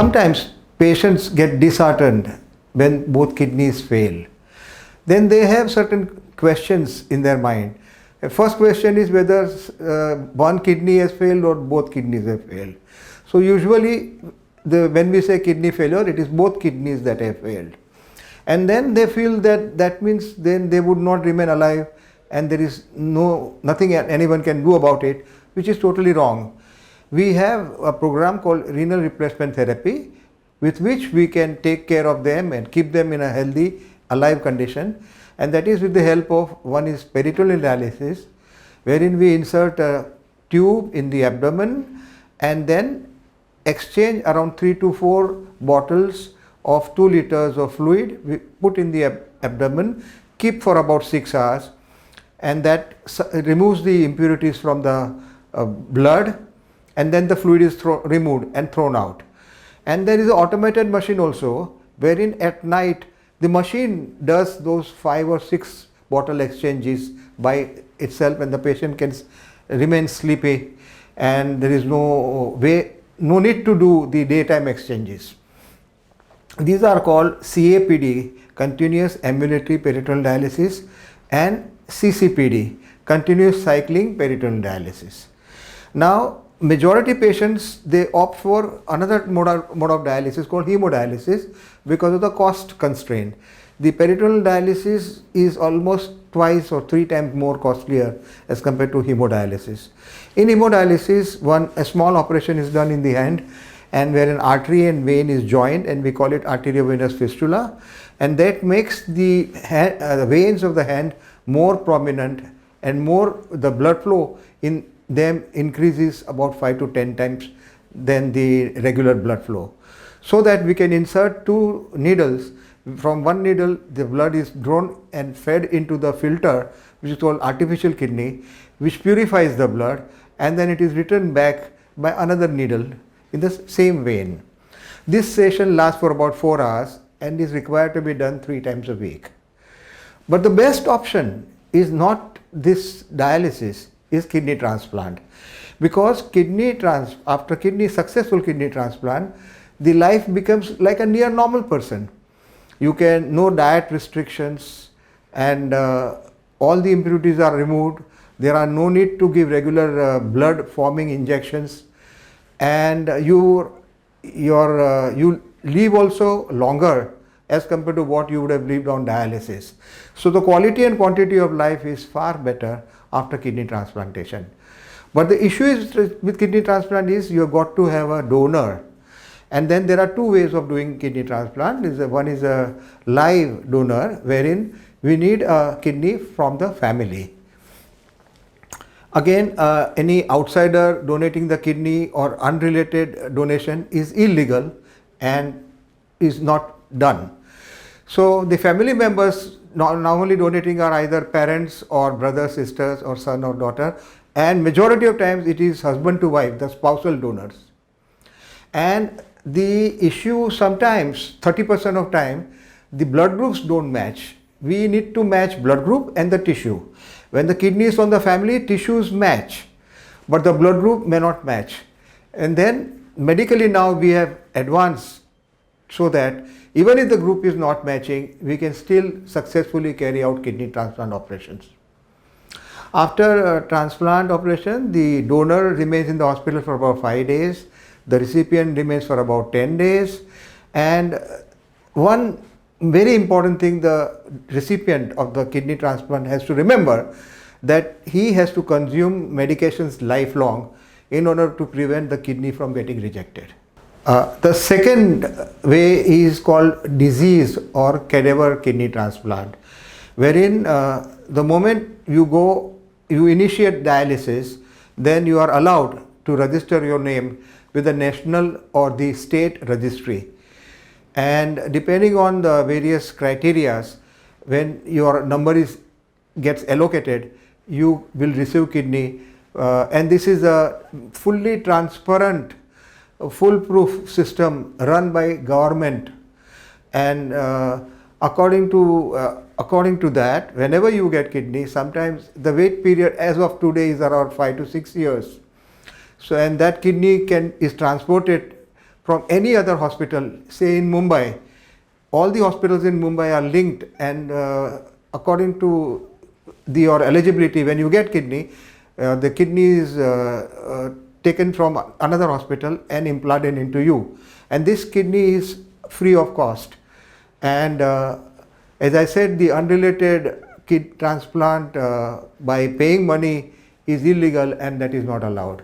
sometimes patients get disheartened when both kidneys fail. Then they have certain questions in their mind. The first question is whether one kidney has failed or both kidneys have failed. So usually when we say kidney failure, it is both kidneys that have failed. And then they feel that means then they would not remain alive and there is nothing anyone can do about it, which is totally wrong. We have a program called renal replacement therapy, with which we can take care of them and keep them in a healthy, alive condition. And that is with the help of, one is peritoneal dialysis, wherein we insert a tube in the abdomen and then exchange around 3 to 4 bottles of 2 liters of fluid, we put in the abdomen, keep for about 6 hours, and that removes the impurities from the blood, and then the fluid is removed and thrown out. And there is an automated machine also, wherein at night the machine does those 5 or 6 bottle exchanges by itself, and the patient can remain sleepy, and there is no need to do the daytime exchanges. These are called CAPD, continuous ambulatory peritoneal dialysis, and CCPD, continuous cycling peritoneal dialysis. Now, majority patients, they opt for another mode of dialysis called hemodialysis because of the cost constraint. The peritoneal dialysis is almost twice or 3 times more costlier as compared to hemodialysis. In hemodialysis, a small operation is done in the hand, and where an artery and vein is joined, and we call it arteriovenous fistula, and that makes the veins of the hand more prominent, and the blood flow in them increases about 5 to 10 times than the regular blood flow. So that we can insert 2 needles. From one needle, the blood is drawn and fed into the filter, which is called artificial kidney, which purifies the blood, and then it is returned back by another needle in the same vein. This session lasts for about 4 hours and is required to be done 3 times a week. But the best option is not this dialysis, is kidney transplant, because after successful kidney transplant, the life becomes like a near normal person. You can, no diet restrictions, and all the impurities are removed. There are no need to give regular blood forming injections, and you live also longer as compared to what you would have lived on dialysis. So the quality and quantity of life is far better after kidney transplantation. But the issue is with kidney transplant is you have got to have a donor. And then there are 2 ways of doing kidney transplant. One is a live donor, wherein we need a kidney from the family. Again, any outsider donating the kidney or unrelated donation is illegal and is not done. So the family members normally donating are either parents or brothers, sisters, or son or daughter, and majority of times it is husband to wife, the spousal donors. And the issue sometimes, 30% of time, the blood groups don't match. We need to match blood group and the tissue. When the kidney is on the family, tissues match, but the blood group may not match. And then medically now we have advanced so that even if the group is not matching, we can still successfully carry out kidney transplant operations. After a transplant operation, the donor remains in the hospital for about 5 days. The recipient remains for about 10 days. And one very important thing the recipient of the kidney transplant has to remember, that he has to consume medications lifelong in order to prevent the kidney from getting rejected. The second way is called disease or cadaver kidney transplant, wherein the moment you initiate dialysis, then you are allowed to register your name with the national or the state registry. And depending on the various criteria, when your number gets allocated, you will receive kidney. And this is a fully transparent, foolproof system run by government. And according to that, whenever you get kidney, sometimes the wait period as of today is around 5 to 6 years. So, and that kidney is transported from any other hospital, say in Mumbai. All the hospitals in Mumbai are linked, and according to your eligibility, when you get kidney, the kidney is taken from another hospital and implanted into you. And this kidney is free of cost. And as I said, the unrelated kidney transplant by paying money is illegal, and that is not allowed.